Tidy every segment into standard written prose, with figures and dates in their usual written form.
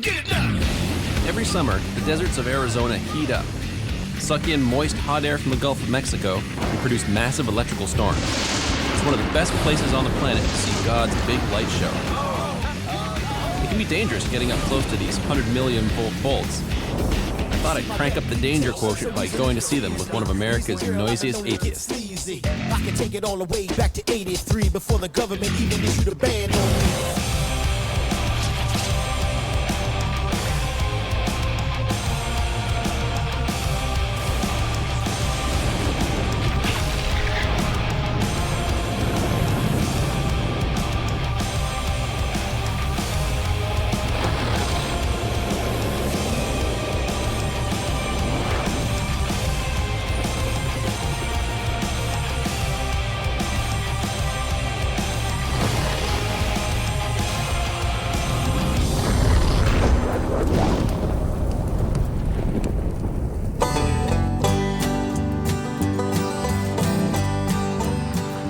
Every summer, the deserts of Arizona heat up, suck in moist, hot air from the Gulf of Mexico, and produce massive electrical storms. It's one of the best places on the planet to see God's big light show. It can be dangerous getting up close to these 100 million volt bolts. I thought I'd crank up the danger quotient by going to see them with one of America's noisiest atheists. I can take it all the way back to 83 before the government even issued a ban on me.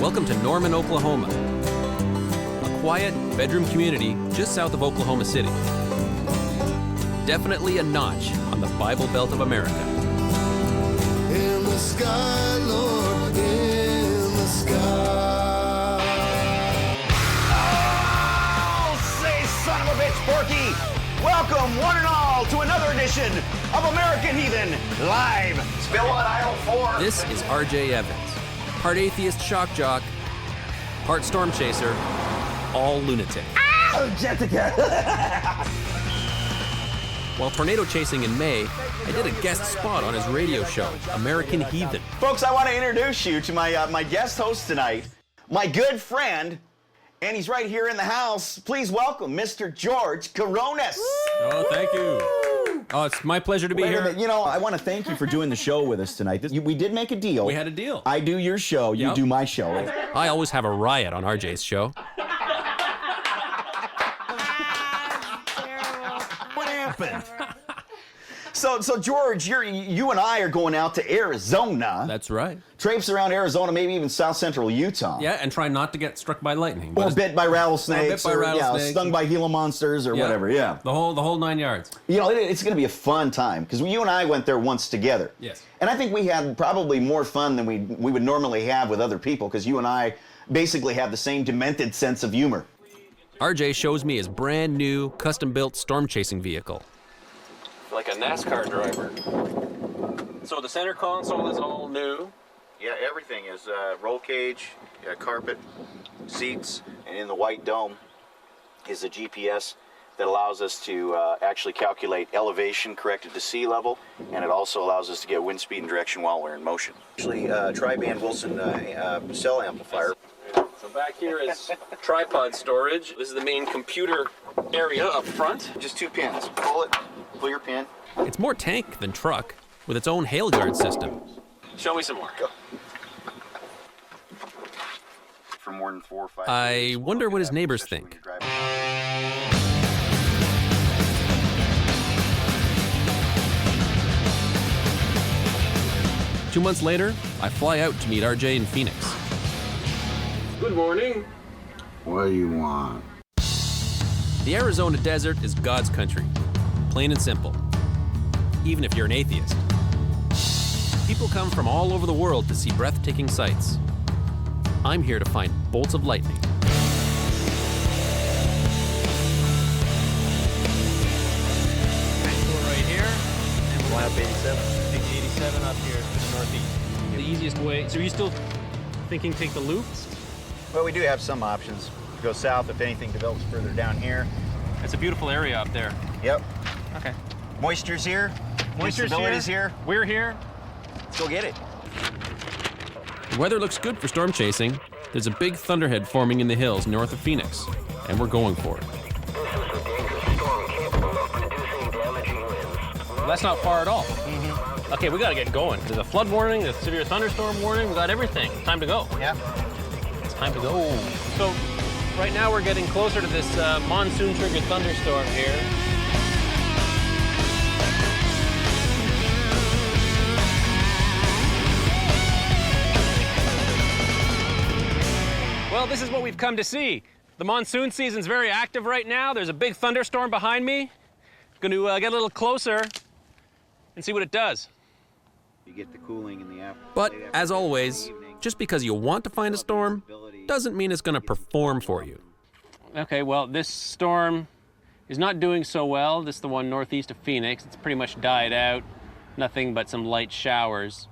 Welcome to Norman, Oklahoma, a quiet bedroom community just south of Oklahoma City. Definitely a notch on the Bible Belt of America. In the sky, Lord, in the sky. Oh, say son of a bitch, Porky! Welcome, one and all, to another edition of American Heathen Live. Spill on aisle 4. This is R.J. Evans, part atheist shock jock, part Stormchaser, all lunatic. Oh, Jessica! While tornado chasing in May, I did a guest spot on his radio show, American Heathen. Folks, I want to introduce you to my guest host tonight, my good friend, and he's right here in the house. Please welcome Mr. George Coronas. Oh, thank you. Oh, it's my pleasure to be here. You know, I want to thank you for doing the show with us tonight. We did make a deal. We had a deal. I do your show, you Yep. do my show. I always have a riot on RJ's show. What happened? So George, you and I are going out to Arizona. That's right. Traipse around Arizona, maybe even south central Utah. Yeah, and try not to get struck by lightning. Or bit by rattlesnakes, Or bit by rattlesnakes. stung by Gila monsters, or whatever. Yeah. The whole 9 yards. You know, it's going to be a fun time because you and I went there once together. Yes. And I think we had probably more fun than we would normally have with other people because you and I basically have the same demented sense of humor. RJ shows me his brand new, custom-built storm chasing vehicle. Like a NASCAR driver. So the center console is all new. Yeah, everything is roll cage, carpet, seats, and in the white dome is a GPS that allows us to actually calculate elevation corrected to sea level, and it also allows us to get wind speed and direction while we're in motion. Actually, tri-band Wilson cell amplifier. So back here is tripod storage. This is the main computer area up front. Just 2 pins. Pull your pin. It's more tank than truck, with its own hail guard system. Show me some more. Go. For more than 4 or 5 I days, wonder what his especially neighbors when think. you're driving. 2 months later, I fly out to meet RJ in Phoenix. Good morning. What do you want? The Arizona desert is God's country, plain and simple, even if you're an atheist. People come from all over the world to see breathtaking sights. I'm here to find bolts of lightning. We're right here, and we'll have 87 up here to the northeast. The easiest way, so are you still thinking take the loop? Well, we do have some options. Go south if anything develops further down here. It's a beautiful area up there. Yep. Okay. Moisture's here. Instability's here. We're here. Let's go get it. The weather looks good for storm chasing. There's a big thunderhead forming in the hills north of Phoenix, and we're going for it. Well, that's not far at all. Okay, we gotta get going. There's a flood warning, there's a severe thunderstorm warning, we got everything. Time to go. Yeah. It's time to go. So, right now we're getting closer to this monsoon-triggered thunderstorm here. Well, this is what we've come to see. The monsoon season's very active right now. There's a big thunderstorm behind me. Going to get a little closer and see what it does. You get the cooling in the afternoon. But, as always, just because you want to find a storm doesn't mean it's going to perform for you. Okay, well, this storm is not doing so well. This is the one northeast of Phoenix. It's pretty much died out. Nothing but some light showers.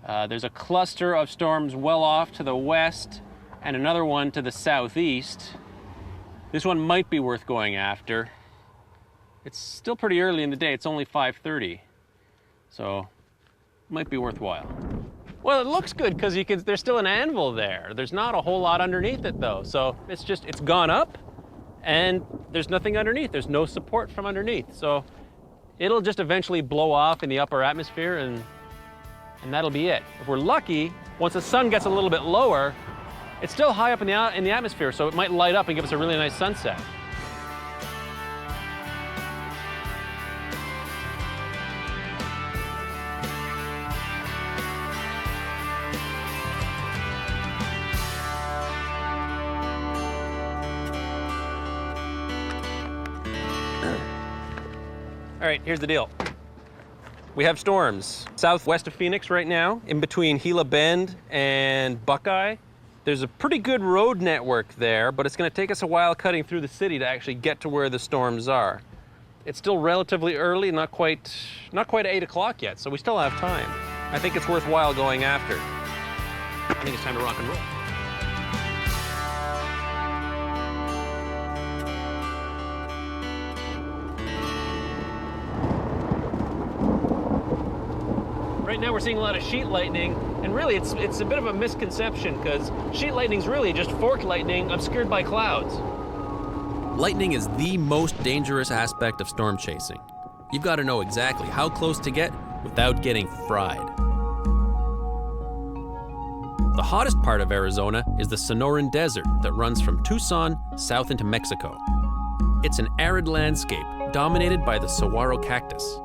There's a cluster of storms well off to the west and another one to the southeast. This one might be worth going after. It's still pretty early in the day. It's only 5:30, so might be worthwhile. Well, it looks good because there's still an anvil there. There's not a whole lot underneath it though, so it's gone up and there's nothing underneath. There's no support from underneath, so it'll just eventually blow off in the upper atmosphere and that'll be it. If we're lucky, once the sun gets a little bit lower, it's still high up in the atmosphere, so it might light up and give us a really nice sunset. All right, here's the deal. We have storms southwest of Phoenix right now, in between Gila Bend and Buckeye. There's a pretty good road network there, but it's going to take us a while cutting through the city to actually get to where the storms are. It's still relatively early, not quite 8 o'clock yet, so we still have time. I think it's worthwhile going after. I think it's time to rock and roll. Right now we're seeing a lot of sheet lightning, and really it's a bit of a misconception because sheet lightning's really just forked lightning obscured by clouds. Lightning is the most dangerous aspect of storm chasing. You've got to know exactly how close to get without getting fried. The hottest part of Arizona is the Sonoran Desert that runs from Tucson south into Mexico. It's an arid landscape dominated by the saguaro cactus.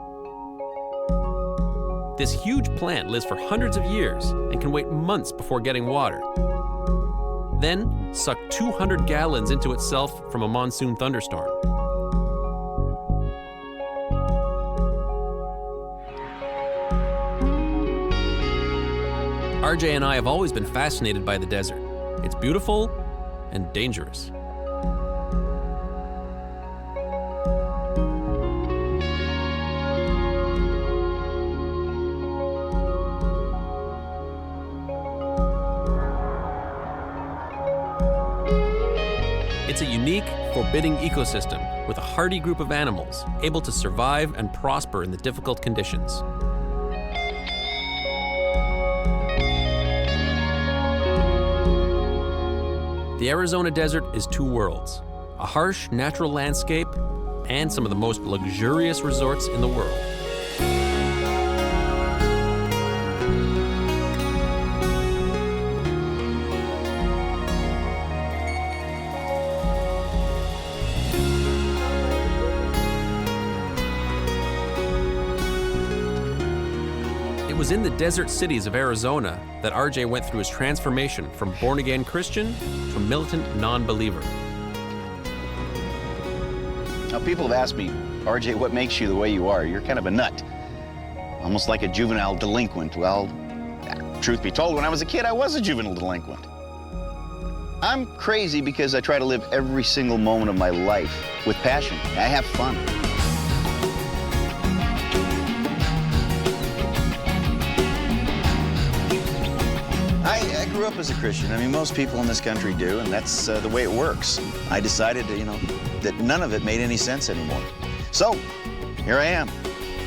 This huge plant lives for hundreds of years and can wait months before getting water. Then suck 200 gallons into itself from a monsoon thunderstorm. RJ and I have always been fascinated by the desert. It's beautiful and dangerous. It's a unique, forbidding ecosystem with a hardy group of animals able to survive and prosper in the difficult conditions. The Arizona desert is two worlds, a harsh natural landscape and some of the most luxurious resorts in the world. It was in the desert cities of Arizona that RJ went through his transformation from born-again Christian to militant non-believer. Now, people have asked me, RJ, what makes you the way you are? You're kind of a nut, almost like a juvenile delinquent. Well, truth be told, when I was a kid, I was a juvenile delinquent. I'm crazy because I try to live every single moment of my life with passion. I have fun. I grew up as a Christian. I mean, most people in this country do, and that's the way it works. I decided, that none of it made any sense anymore. So, here I am,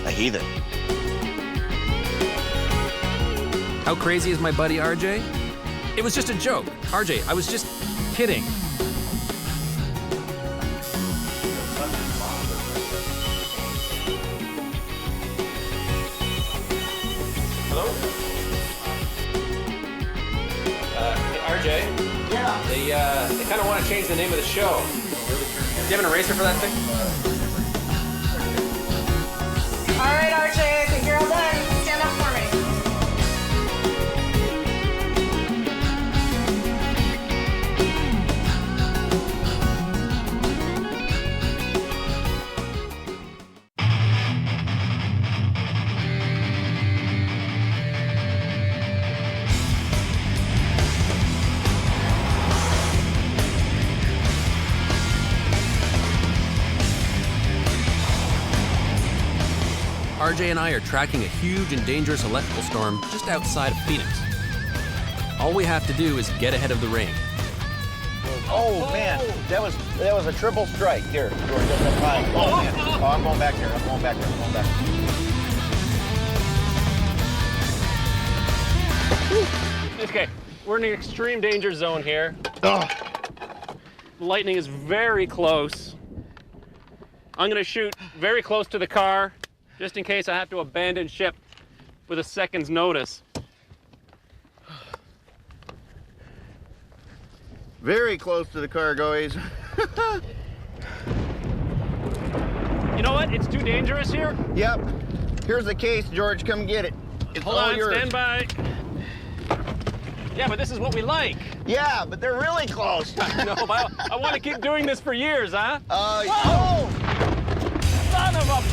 a heathen. How crazy is my buddy RJ? It was just a joke. RJ, I was just kidding. Hello? Hey, RJ? Yeah? They kind of want to change the name of the show. Do you have an eraser for that thing? All right, RJ, I think you're all done. Stand up for me. RJ and I are tracking a huge and dangerous electrical storm just outside of Phoenix. All we have to do is get ahead of the rain. Oh man, that was a triple strike. Here, George, that's fine. Oh man, oh, I'm going back there. I'm going back. Okay, we're in an extreme danger zone here. Lightning is very close. I'm gonna shoot very close to the car, just in case I have to abandon ship with a second's notice. Very close to the car, guys. You know what? It's too dangerous here. Yep. Here's the case, George. Come get it. It's Hold all on, yours. stand by. Yeah, but this is what we like. Yeah, but they're really close. No, but I want to keep doing this for years, huh? Oh! Son of a...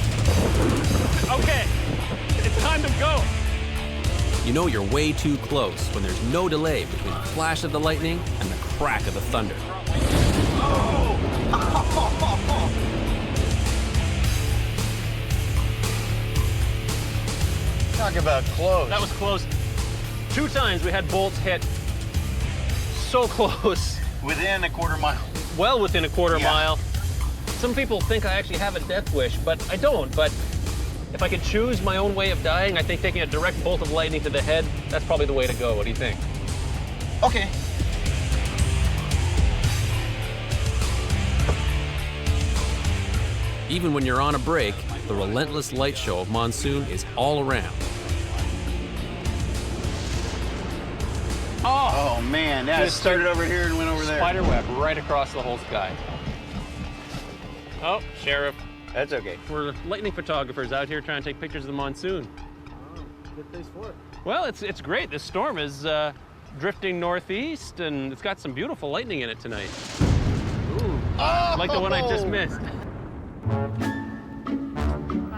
Okay, it's time to go. You know you're way too close when there's no delay between the flash of the lightning and the crack of the thunder. Talk about close. That was close. 2 times we had bolts hit. So close. Within a quarter mile. Well within a quarter Yeah. mile. Some people think I actually have a death wish, but I don't. But if I could choose my own way of dying, I think taking a direct bolt of lightning to the head, that's probably the way to go. What do you think? Okay. Even when you're on a break, the relentless light show of Monsoon is all around. Oh man, that Just started over here and went over there. Spider web right across the whole sky. Oh, Sheriff. That's okay. We're lightning photographers out here trying to take pictures of the monsoon. Oh, good place for it. Well, it's great. This storm is drifting northeast, and it's got some beautiful lightning in it tonight. Ooh, like the one I just missed.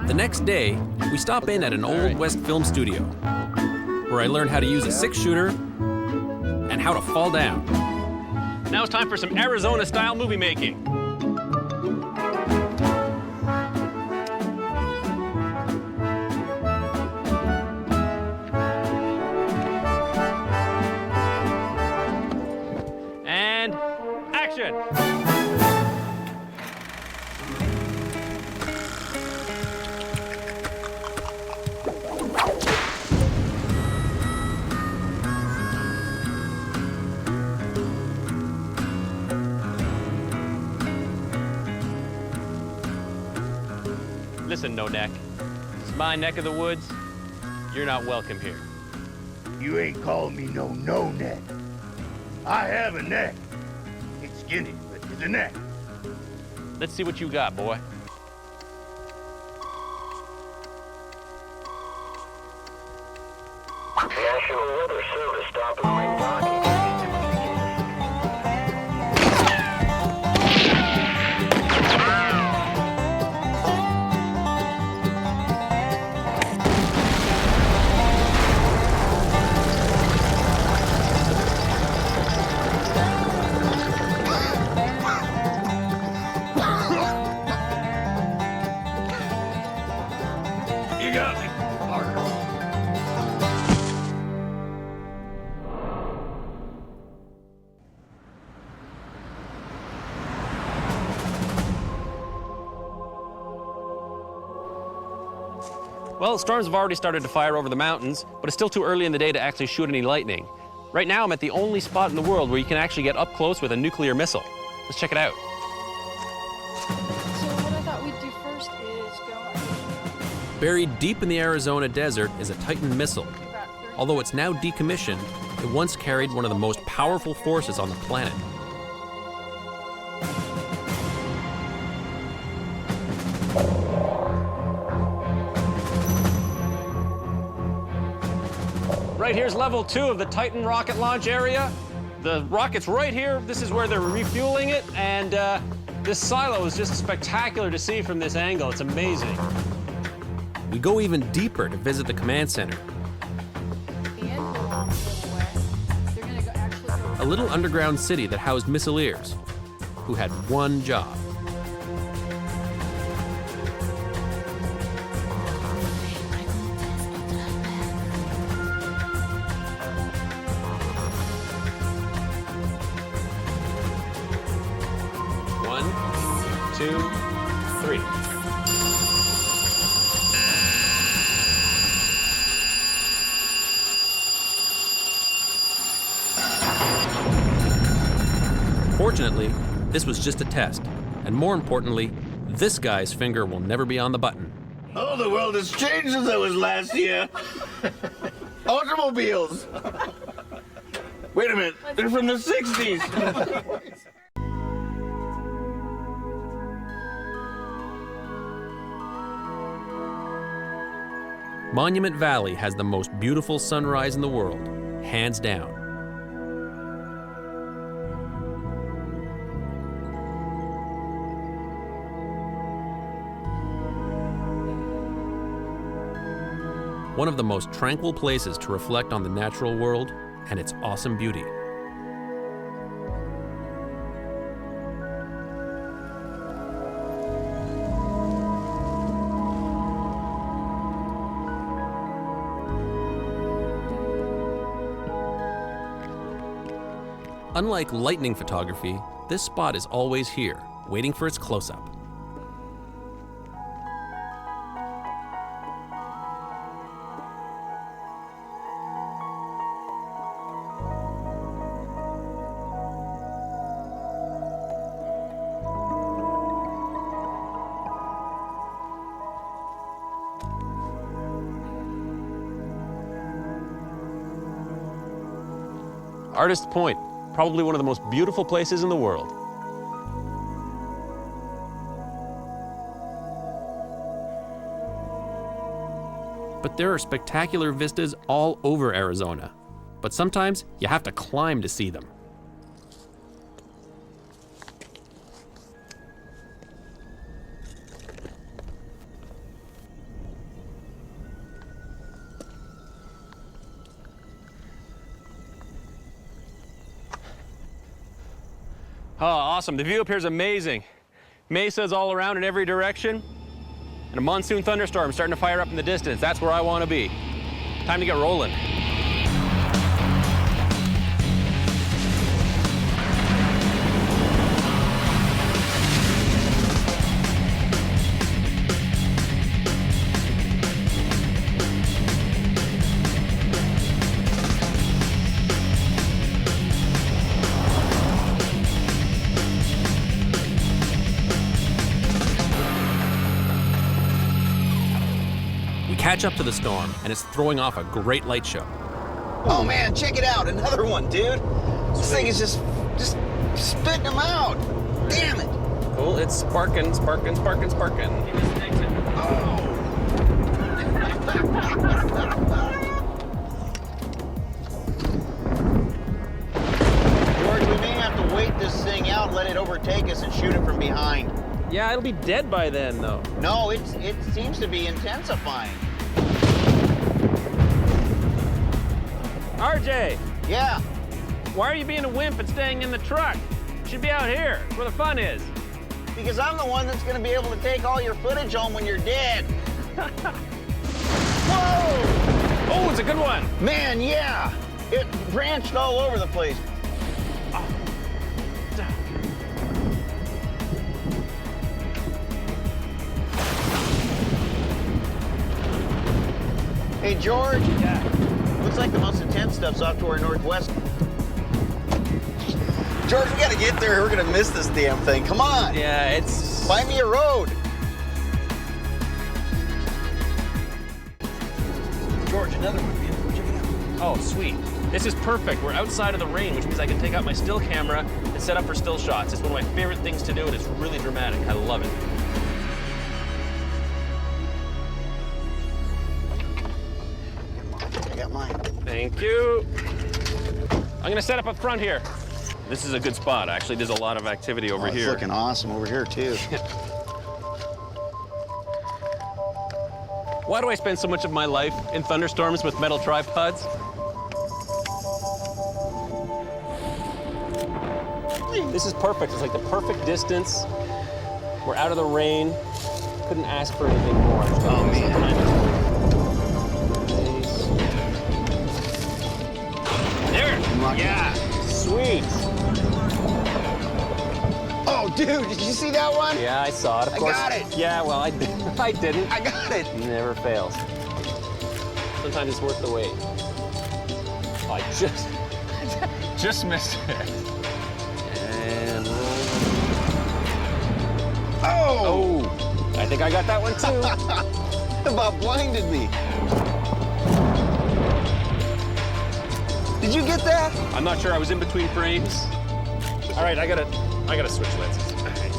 The next day, we stop in at an old West film studio, where I learned how to use a 6-shooter and how to fall down. Now it's time for some Arizona-style movie making. And action! Listen, No Neck. It's my neck of the woods. You're not welcome here. You ain't calling me no neck. I have a neck. It's skinny, but it's a neck. Let's see what you got, boy. National Weather Service stopping wind docking. You got me, Parker. Well, storms have already started to fire over the mountains, but it's still too early in the day to actually shoot any lightning. Right now, I'm at the only spot in the world where you can actually get up close with a nuclear missile. Let's check it out. So what I thought we'd do first is go Buried deep in the Arizona desert is a Titan missile. about 30 Although it's now decommissioned, it once carried one of the most powerful forces on the planet. Right here's level 2 of the Titan rocket launch area. The rocket's right here. This is where they're refueling it, and this silo is just spectacular to see from this angle. It's amazing. We go even deeper to visit the command center, and go along a little way. They're gonna actually go a little underground city that housed missileers who had one job: Unfortunately, this was just a test. And more importantly, this guy's finger will never be on the button. Oh, the world has changed since I was last here. Automobiles. Wait a minute, they're from the 60s. Monument Valley has the most beautiful sunrise in the world, hands down. One of the most tranquil places to reflect on the natural world and its awesome beauty. Unlike lightning photography, this spot is always here, waiting for its close-up. Artist's Point, probably one of the most beautiful places in the world. But there are spectacular vistas all over Arizona. But sometimes you have to climb to see them. Oh, awesome. The view up here is amazing. Mesas all around in every direction. And a monsoon thunderstorm starting to fire up in the distance. That's where I want to be. Time to get rolling. Catch up to the storm, and it's throwing off a great light show. Oh man, check it out, another one, dude. This thing is just spitting them out. Damn it. Cool, it's sparking, sparking, sparking, sparking. Oh. George, we may have to wait this thing out, let it overtake us, and shoot it from behind. Yeah, it'll be dead by then, though. No, it seems to be intensifying. RJ, Yeah. why are you being a wimp and staying in the truck? You should be out here, where the fun is. Because I'm the one that's going to be able to take all your footage home when you're dead. Whoa! Oh, it's a good one. Man, yeah. It branched all over the place. Hey, George. Yeah. Looks like the most intense stuff's off to our northwest. George, we gotta get there. We're gonna miss this damn thing. Come on. Yeah, it's... Find me a road. George, another one, man. Check it out. Oh, sweet. This is perfect. We're outside of the rain, which means I can take out my still camera and set up for still shots. It's one of my favorite things to do, and it's really dramatic. I love it. I got mine. Thank you. I'm gonna set up front here. This is a good spot. Actually, there's a lot of activity over It's here. looking awesome over here, too. Why do I spend so much of my life in thunderstorms with metal tripods? This is perfect. It's like the perfect distance. We're out of the rain. Couldn't ask for anything more. Oh, man. There. Yeah. Sweet. Oh, dude, did you see that one? Yeah, I saw it. Of course. I got it. Yeah, well, I didn't. I got it. Never fails. Sometimes it's worth the wait. Oh, I just missed it. And Oh! I think I got that one too. About blinded me. Did you get that? I'm not sure. I was in between frames. All right, I gotta switch lenses. All right.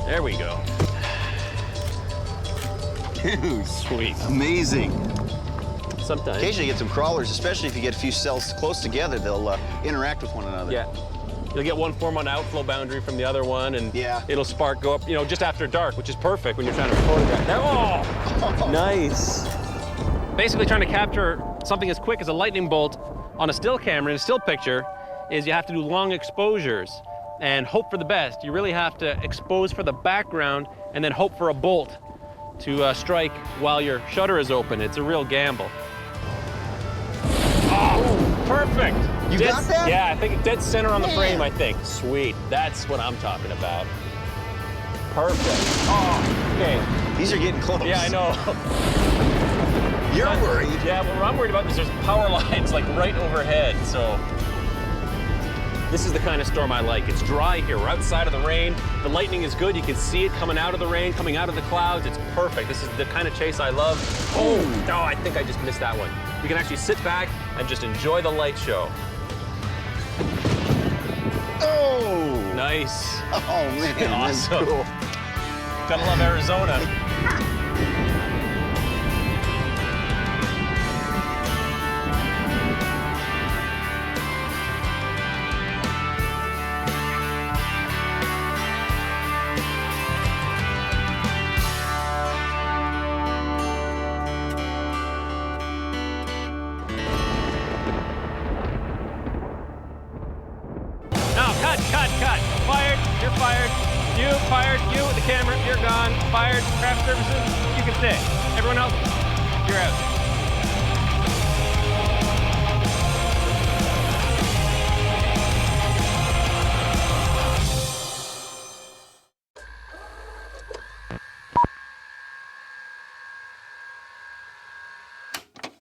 There we go. Dude, Sweet. amazing. Sometimes. Occasionally you get some crawlers, especially if you get a few cells close together, they'll interact with one another. Yeah. You'll get one form on outflow boundary from the other one, and Yeah. it'll spark go up, just after dark, which is perfect when you're trying to photograph. Oh, nice. Basically trying to capture something as quick as a lightning bolt on a still camera in a still picture is you have to do long exposures and hope for the best. You really have to expose for the background and then hope for a bolt to strike while your shutter is open. It's a real gamble. Oh, perfect. You got that? Yeah, I think dead center on the frame, I think. Sweet, that's what I'm talking about. Perfect. Oh, okay. These are getting close. Yeah, I know. You're worried. Yeah, what I'm worried about is there's power lines like right overhead, so. This is the kind of storm I like. It's dry here, we're outside of the rain. The lightning is good, you can see it coming out of the rain, coming out of the clouds. It's perfect. This is the kind of chase I love. Oh, no, I think I just missed that one. You can actually sit back and just enjoy the light show. Oh! Nice. Oh, man, that's Awesome. cool. Gotta love Arizona. Cut. Fired. You're fired. You fired. You with the camera. You're gone. Fired. Craft services. You can stay. Everyone else, you're out.